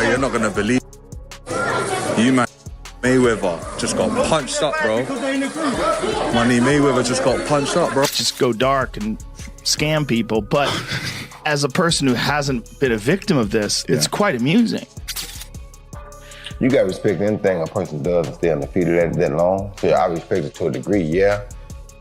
You're not gonna believe you, man. Mayweather just got punched up, bro. Money Mayweather just got punched up, bro. Just go dark and scam people, but as a person who hasn't been a victim of this, it's quite amusing. You got to respect anything a person does and stay undefeated that long. So I respect it to a degree, yeah.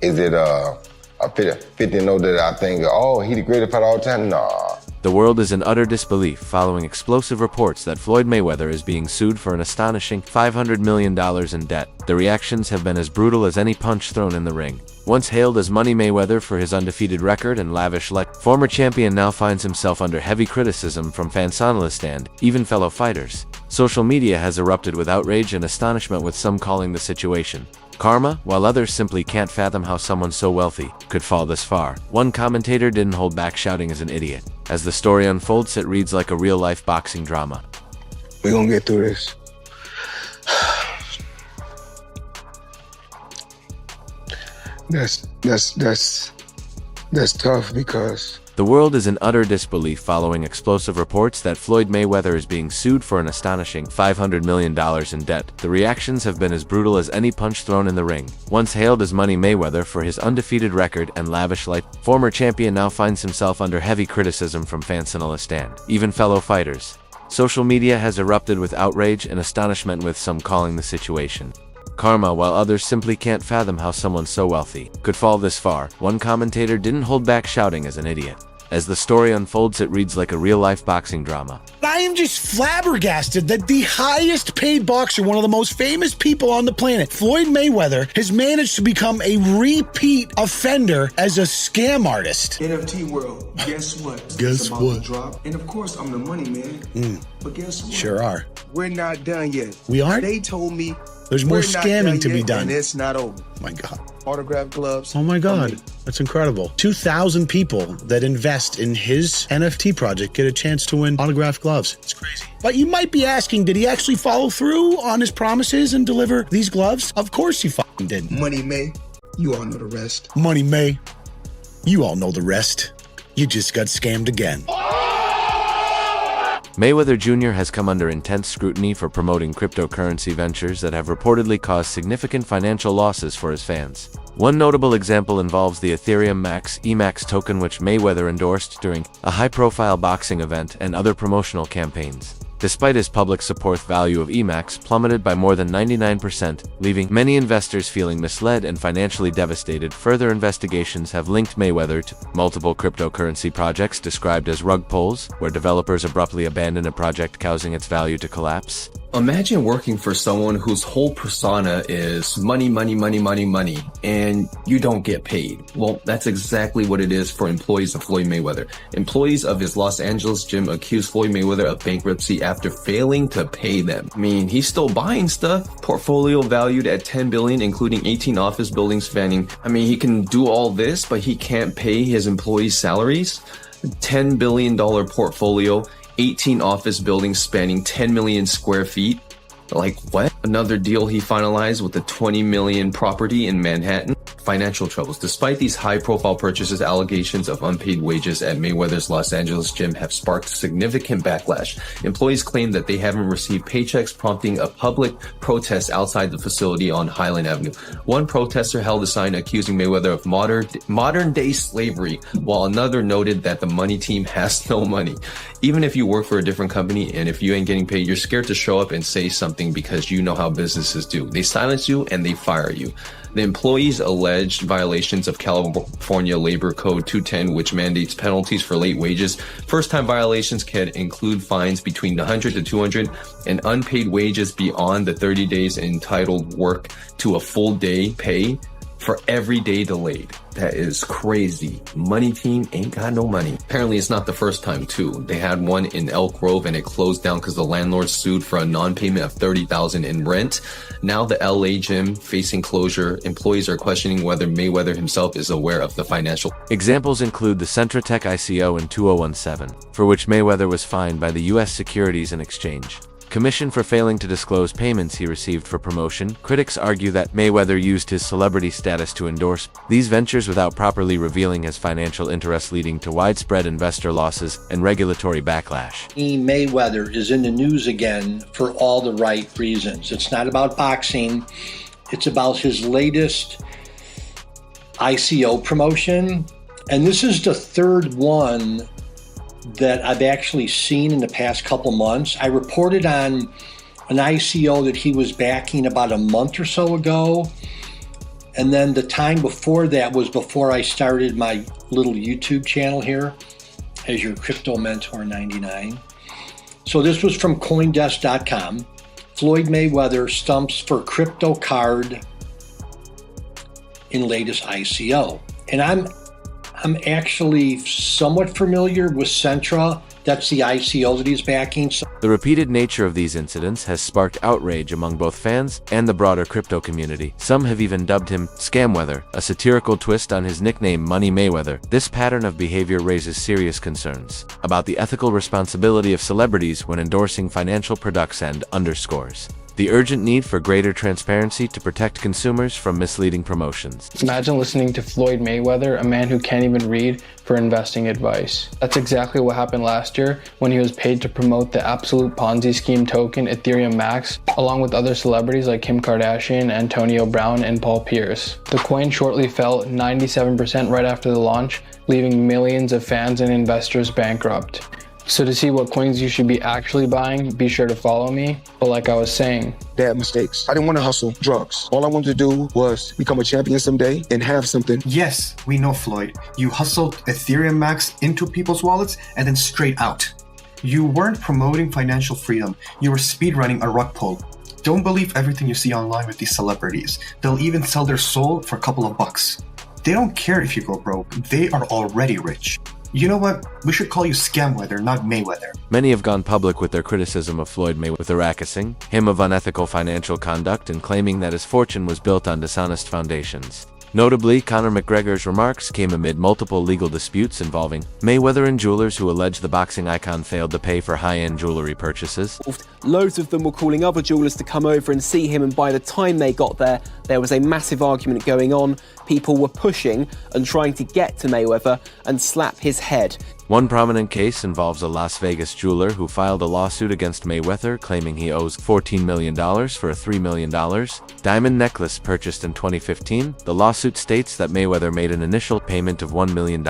Is it a 50 that I think, oh, he the greatest fighter all the time? Nah. The world is in utter disbelief following explosive reports that Floyd Mayweather is being sued for an astonishing $500 million in debt. The reactions have been as brutal as any punch thrown in the ring. Once hailed as Money Mayweather for his undefeated record and lavish former champion now finds himself under heavy criticism from fans on the stand, even fellow fighters. Social media has erupted with outrage and astonishment, with some calling the situation karma, while others simply can't fathom how someone so wealthy could fall this far. One commentator didn't hold back shouting as an idiot. As the story unfolds, it reads like a real-life boxing drama. We're gonna get through this. That's tough because the world is in utter disbelief following explosive reports that Floyd Mayweather is being sued for an astonishing $500 million in debt. The reactions have been as brutal as any punch thrown in the ring. Once hailed as Money Mayweather for his undefeated record and lavish former champion now finds himself under heavy criticism from fans on the stand, even fellow fighters. Social media has erupted with outrage and astonishment, with some calling the situation karma, while others simply can't fathom how someone so wealthy could fall this far. One commentator didn't hold back shouting as an idiot. As the story unfolds, it reads like a real-life boxing drama. I am just flabbergasted that the highest paid boxer, one of the most famous people on the planet, Floyd Mayweather, has managed to become a repeat offender as a scam artist. NFT world, guess what? Guess what? Drop. And of course, I'm the money man. But guess what? Sure are. We're not done yet. We aren't? They told me there's more scamming to be done. And it's not over. Oh my God. Autograph gloves. Oh my God. That's incredible. 2,000 people that invest in his NFT project get a chance to win autographed gloves. It's crazy. But you might be asking, did he actually follow through on his promises and deliver these gloves? Of course he fucking did. Money May, you all know the rest. Money May, you all know the rest. You just got scammed again. Mayweather Jr. has come under intense scrutiny for promoting cryptocurrency ventures that have reportedly caused significant financial losses for his fans. One notable example involves the Ethereum Max EMAX token, which Mayweather endorsed during a high-profile boxing event and other promotional campaigns. Despite his public support, value of EMAX plummeted by more than 99%, leaving many investors feeling misled and financially devastated. Further investigations have linked Mayweather to multiple cryptocurrency projects described as rug pulls, where developers abruptly abandon a project, causing its value to collapse. Imagine working for someone whose whole persona is money, money, money, money, money, and you don't get paid. Well, that's exactly what it is for employees of Floyd Mayweather. Employees of his Los Angeles gym accused Floyd Mayweather of bankruptcy after failing to pay them. I mean, he's still buying stuff. Portfolio valued at $10 billion, including 18 office buildings spanning. I mean, he can do all this, but he can't pay his employees' salaries. $10 billion portfolio, 18 office buildings spanning 10 million square feet. Like what? Another deal he finalized with a 20 million property in Manhattan. Financial troubles. Despite these high-profile purchases, allegations of unpaid wages at Mayweather's Los Angeles gym have sparked significant backlash. Employees claim that they haven't received paychecks, prompting a public protest outside the facility on Highland Avenue. One protester held a sign accusing Mayweather of modern-day slavery, while another noted that the money team has no money. Even if you work for a different company and if you ain't getting paid, you're scared to show up and say something because you know how businesses do. They silence you and they fire you. The employees alleged violations of California Labor Code 210, which mandates penalties for late wages. First-time violations can include fines between 100 to 200 and unpaid wages beyond the 30 days entitled work to a full day pay for every day delayed. That is crazy. Money team ain't got no money. Apparently it's not the first time too. They had one in Elk Grove and it closed down because the landlord sued for a non-payment of $30,000 in rent. Now the LA gym facing closure. Employees are questioning whether Mayweather himself is aware of the financial. Examples include the Centratech ICO in 2017, for which Mayweather was fined by the U.S. Securities and Exchange commission for failing to disclose payments he received for promotion. Critics argue that Mayweather used his celebrity status to endorse these ventures without properly revealing his financial interests, leading to widespread investor losses and regulatory backlash. Mayweather is in the news again for all the right reasons. It's not about boxing. It's about his latest ICO promotion. And this is the third one that I've actually seen in the past couple months. I reported on an ICO that he was backing about a month or so ago. And then the time before that was before I started my little YouTube channel here as your Crypto Mentor 99. So this was from CoinDesk.com. Floyd Mayweather stumps for crypto card in latest ICO. And I'm actually somewhat familiar with Centra. That's the ICO that he's backing. The repeated nature of these incidents has sparked outrage among both fans and the broader crypto community. Some have even dubbed him Scamweather, a satirical twist on his nickname Money Mayweather. This pattern of behavior raises serious concerns about the ethical responsibility of celebrities when endorsing financial products and underscores the urgent need for greater transparency to protect consumers from misleading promotions. Imagine listening to Floyd Mayweather, a man who can't even read, for investing advice. That's exactly what happened last year when he was paid to promote the absolute Ponzi scheme token Ethereum Max, along with other celebrities like Kim Kardashian, Antonio Brown, and Paul Pierce. The coin shortly fell 97% right after the launch, leaving millions of fans and investors bankrupt. So to see what coins you should be actually buying, be sure to follow me. But like I was saying, Bad mistakes. I didn't want to hustle drugs. All I wanted to do was become a champion someday and have something. Yes, we know, Floyd. You hustled Ethereum Max into people's wallets and then straight out. You weren't promoting financial freedom. You were speedrunning a rug pull. Don't believe everything you see online with these celebrities. They'll even sell their soul for a couple of bucks. They don't care if you go broke. They are already rich. You know what? We should call you Scamweather, not Mayweather. Many have gone public with their criticism of Floyd Mayweather, accusing him of unethical financial conduct and claiming that his fortune was built on dishonest foundations. Notably, Conor McGregor's remarks came amid multiple legal disputes involving Mayweather and jewelers who allege the boxing icon failed to pay for high-end jewelry purchases. Loads of them were calling other jewelers to come over and see him, and by the time they got there, there was a massive argument going on. People were pushing and trying to get to Mayweather and slap his head. One prominent case involves a Las Vegas jeweler who filed a lawsuit against Mayweather claiming he owes $14 million for a $3 million diamond necklace purchased in 2015. The lawsuit states that Mayweather made an initial payment of $1 million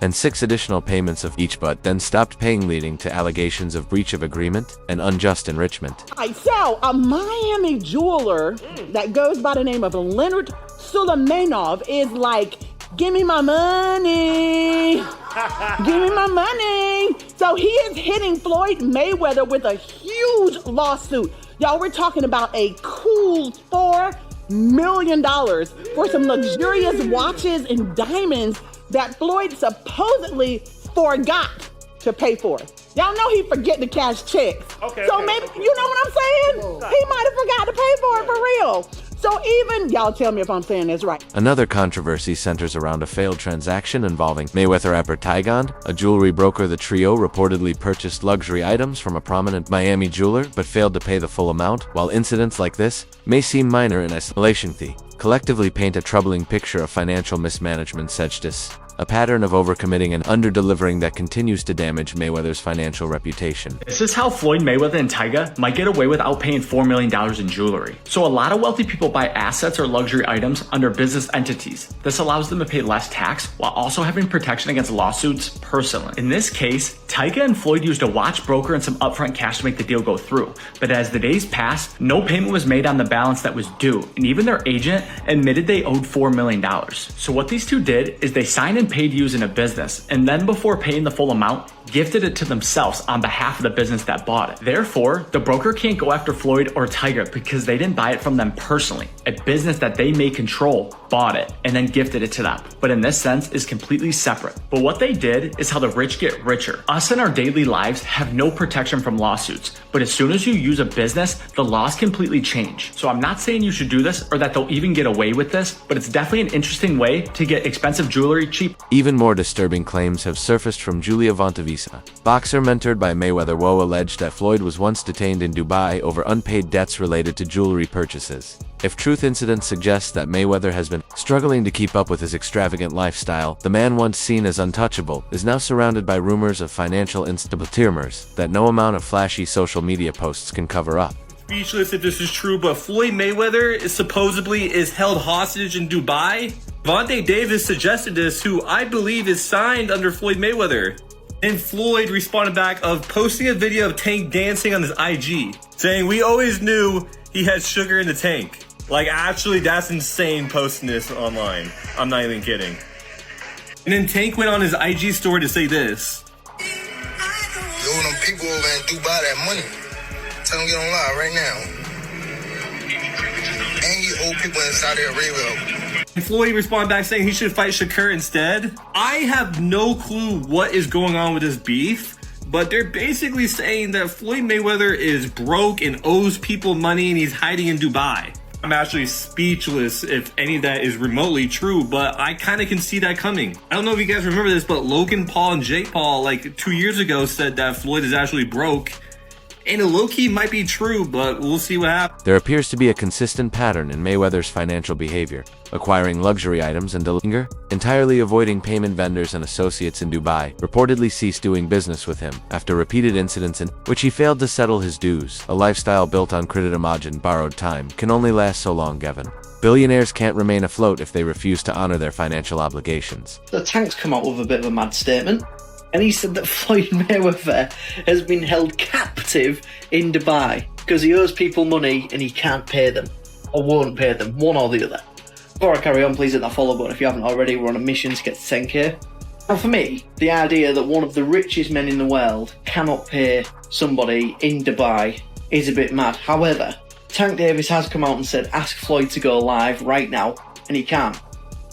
and 6 additional payments of each, but then stopped paying, leading to allegations of breach of agreement and unjust enrichment. So a Miami jeweler that goes by the name of Leonard Suleymanov is like, give me my money. Give me my money. So he is hitting Floyd Mayweather with a huge lawsuit. Y'all, we're talking about a cool $4 million for some luxurious watches and diamonds that Floyd supposedly forgot to pay for. Y'all know he forget to cash checks. So maybe, you know what I'm saying? He might have forgot to pay for it for real. So even, y'all tell me if I'm saying this right. Another controversy centers around a failed transaction involving Mayweather rapper Tygon, a jewelry broker. The trio reportedly purchased luxury items from a prominent Miami jeweler but failed to pay the full amount. While incidents like this may seem minor in isolation, they collectively paint a troubling picture of financial mismanagement, such as a pattern of overcommitting and underdelivering that continues to damage Mayweather's financial reputation. This is how Floyd Mayweather and Tyga might get away without paying $4 million in jewelry. So a lot of wealthy people buy assets or luxury items under business entities. This allows them to pay less tax while also having protection against lawsuits personally. In this case, Tyga and Floyd used a watch broker and some upfront cash to make the deal go through. But as the days passed, no payment was made on the balance that was due, and even their agent admitted they owed $4 million. So what these two did is they signed and paid using a business, and then before paying the full amount, gifted it to themselves on behalf of the business that bought it. Therefore, the broker can't go after Floyd or Tyga because they didn't buy it from them personally. A business that they may control bought it and then gifted it to them, but in this sense is completely separate. But what they did is how the rich get richer. Us in our daily lives have no protection from lawsuits, but as soon as you use a business, the laws completely change. So I'm not saying you should do this or that they'll even get away with this, but it's definitely an interesting way to get expensive jewelry cheap. Even more disturbing claims have surfaced from Julia Vontavisa, boxer mentored by Mayweather. Whoa alleged that Floyd was once detained in Dubai over unpaid debts related to jewelry purchases. If truth incidents suggest that Mayweather has been struggling to keep up with his extravagant lifestyle, the man once seen as untouchable is now surrounded by rumors of financial instability that no amount of flashy social media posts can cover up. Speechless if this is true, but Floyd Mayweather supposedly is held hostage in Dubai. Vontae Davis suggested this, who I believe is signed under Floyd Mayweather. And Floyd responded back of posting a video of Tank dancing on his IG, saying, "We always knew he had sugar in the tank." Like, actually, that's insane posting this online. I'm not even kidding. And then Tank went on his IG story to say this. You owe them people over in Dubai that money. Tell them get on live right now. And you owe people in Saudi Arabia. And Floyd responded back saying he should fight Shakur instead. I have no clue what is going on with this beef, but they're basically saying that Floyd Mayweather is broke and owes people money and he's hiding in Dubai. I'm actually speechless if any of that is remotely true, but I kind of can see that coming. I don't know if you guys remember this, but Logan Paul and Jake Paul, like 2 years ago, said that Floyd is actually broke. And it low-key might be true, but we'll see what happens. There appears to be a consistent pattern in Mayweather's financial behavior, acquiring luxury items and delivering, entirely avoiding payment. Vendors and associates in Dubai reportedly ceased doing business with him after repeated incidents in which he failed to settle his dues. A lifestyle built on credit and borrowed time can only last so long, Gavin. Billionaires can't remain afloat if they refuse to honor their financial obligations. The Tank's come out with a bit of a mad statement. And he said that Floyd Mayweather has been held captive in Dubai because he owes people money and he can't pay them, or won't pay them, one or the other. Before I carry on, please hit that follow button if you haven't already. We're on a mission to get to 10k. Now for me, the idea that one of the richest men in the world cannot pay somebody in Dubai is a bit mad. However, Tank Davis has come out and said ask Floyd to go live right now, and he can't.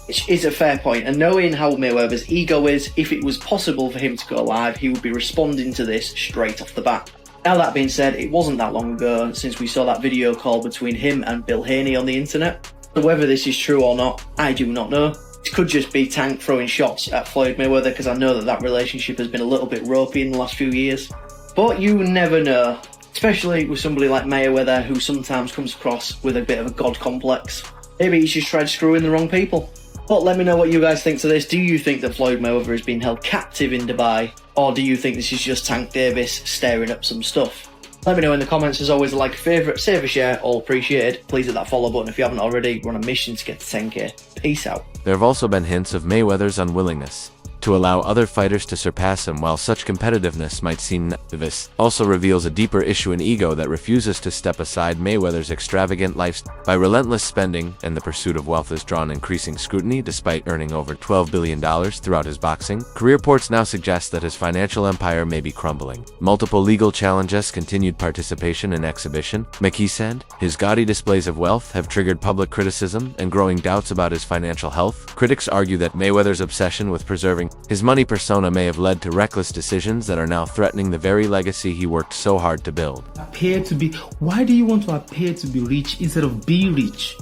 Which is a fair point, and knowing how Mayweather's ego is, if it was possible for him to go live, he would be responding to this straight off the bat. Now that being said, it wasn't that long ago since we saw that video call between him and Bill Haney on the internet. So whether this is true or not, I do not know. It could just be Tank throwing shots at Floyd Mayweather, because I know that relationship has been a little bit ropey in the last few years. But you never know, especially with somebody like Mayweather, who sometimes comes across with a bit of a god complex. Maybe he's just tried screwing the wrong people. But let me know what you guys think to this. Do you think that Floyd Mayweather is being held captive in Dubai? Or do you think this is just Tank Davis stirring up some stuff? Let me know in the comments. As always, a like, a favourite, save a share, all appreciated. Please hit that follow button if you haven't already. We're on a mission to get to 10k. Peace out. There have also been hints of Mayweather's unwillingness to allow other fighters to surpass him. While such competitiveness might seem this also reveals a deeper issue in ego that refuses to step aside. Mayweather's extravagant lifestyle by relentless spending and the pursuit of wealth has drawn increasing scrutiny despite earning over $12 billion throughout his boxing career. Reports now suggest that his financial empire may be crumbling. Multiple legal challenges, continued participation in exhibition, said, his gaudy displays of wealth have triggered public criticism and growing doubts about his financial health. Critics argue that Mayweather's obsession with preserving his money persona may have led to reckless decisions that are now threatening the very legacy he worked so hard to build. Appear to be. Why do you want to appear to be rich instead of be rich?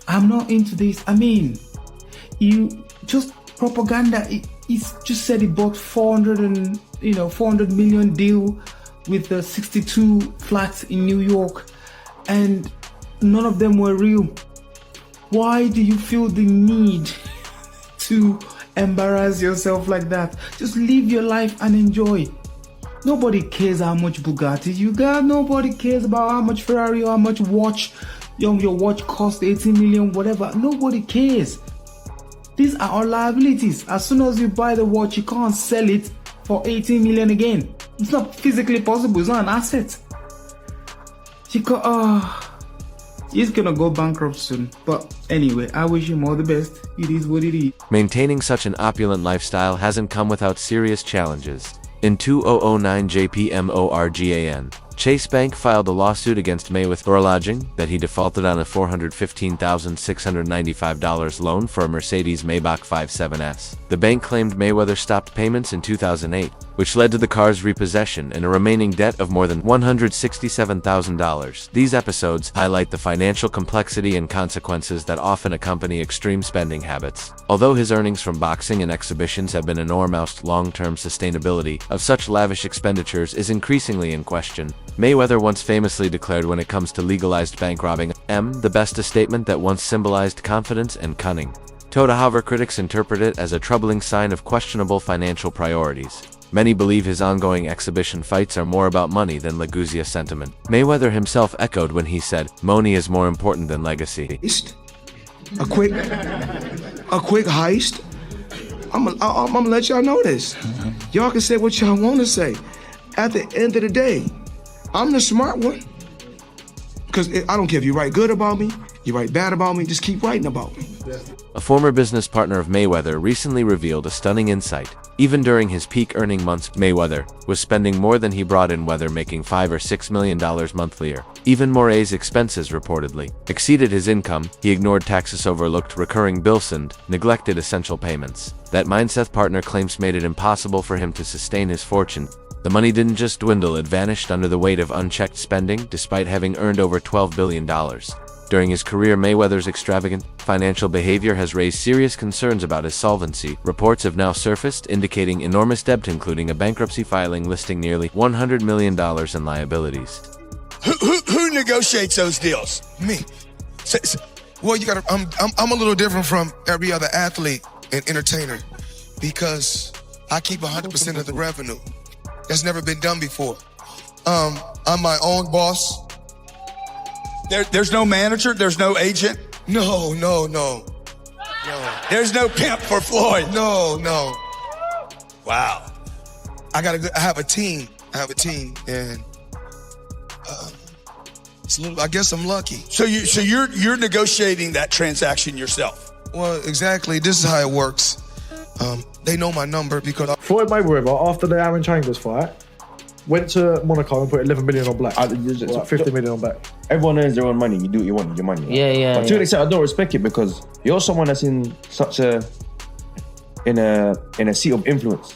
I'm not into this. I mean, you just propaganda. He's just said he bought 400 million deal with the 62 flats in New York, and none of them were real. Why do you feel the need to embarrass yourself like that? Just live your life and enjoy. Nobody cares how much Bugatti you got. Nobody cares about how much Ferrari or how much watch your watch cost, 18 million, whatever. Nobody cares. These are all liabilities. As soon as you buy the watch, you can't sell it for 18 million again. It's not physically possible. It's not an asset. He's gonna go bankrupt soon. But anyway, I wish him all the best. It is what it is. Maintaining such an opulent lifestyle hasn't come without serious challenges. In 2009 JPMORGAN, Chase Bank filed a lawsuit against Mayweather, alleging that he defaulted on a $415,695 loan for a Mercedes Maybach 57S. The bank claimed Mayweather stopped payments in 2008, which led to the car's repossession and a remaining debt of more than $167,000. These episodes highlight the financial complexity and consequences that often accompany extreme spending habits. Although his earnings from boxing and exhibitions have been enormous, long-term sustainability of such lavish expenditures is increasingly in question. Mayweather once famously declared, when it comes to legalized bank robbing, the best, a statement that once symbolized confidence and cunning. However, critics interpret it as a troubling sign of questionable financial priorities. Many believe his ongoing exhibition fights are more about money than legacy sentiment. Mayweather himself echoed when he said, "Money is more important than legacy." A quick heist. I'm gonna let y'all know this. Y'all can say what y'all want to say. At the end of the day, I'm the smart one. Because I don't care if you write good about me, you write bad about me, just keep writing about me. A former business partner of Mayweather recently revealed a stunning insight. Even during his peak earning months, Mayweather was spending more than he brought in, whether making $5 or $6 million monthly. Even Moray's expenses reportedly exceeded his income. He ignored taxes, overlooked recurring bills, and neglected essential payments. That mindset, partner claims, made it impossible for him to sustain his fortune. The money didn't just dwindle, it vanished under the weight of unchecked spending, despite having earned over $12 billion. During his career, Mayweather's extravagant financial behavior has raised serious concerns about his solvency. Reports have now surfaced indicating enormous debt, including a bankruptcy filing listing nearly $100 million in liabilities. Who negotiates those deals? Me. Well, you gotta. I'm a little different from every other athlete and entertainer because I keep 100% of the revenue. That's never been done before. I'm my own boss. There's no manager. There's no agent. No. There's no pimp for Floyd. No. Wow. I have a team. And it's a little, I guess I'm lucky. So you're negotiating that transaction yourself. Well, exactly. This is how it works. They know my number because Floyd Mayweather, after the Aaron Chambers fight, went to Monaco and put 11 million on black. 50 million on black. Everyone earns their own money. You do what you want with your money. Right? Yeah. But to an extent, I don't respect it because you're someone that's in such a seat of influence.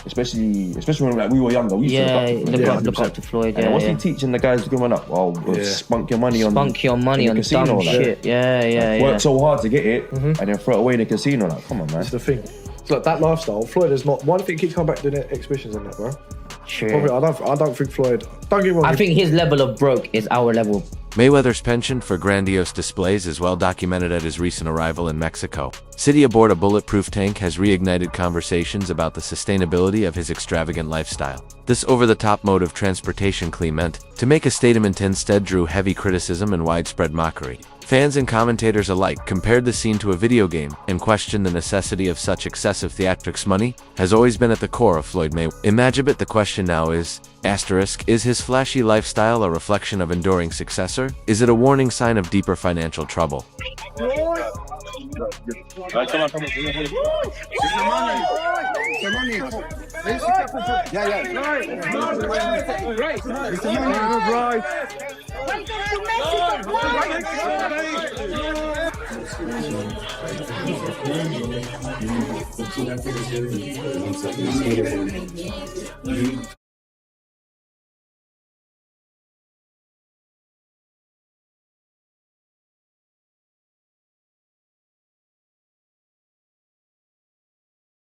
Especially when we were younger. We used to look up to Floyd. And what's he teaching the guys growing up? Spunk your money on dumb shit. Yeah. Work so hard to get it and then throw it away in the casino. Like, come on, man. That's the thing. It's like that lifestyle. Floyd is not. One thing, keeps coming back doing exhibitions and that, bro. Sure. Probably, I don't think Floyd. Don't get me wrong. I think his level of broke is our level. Mayweather's penchant for grandiose displays is well documented at his recent arrival in Mexico. Sitting aboard a bulletproof tank has reignited conversations about the sustainability of his extravagant lifestyle. This over-the-top mode of transportation, meant to make a statement, instead drew heavy criticism and widespread mockery. Fans and commentators alike compared the scene to a video game and questioned the necessity of such excessive theatrics. Money has always been at the core of Floyd Mayweather. Imagine it. The question now is, is his flashy lifestyle a reflection of enduring success, or is it a warning sign of deeper financial trouble?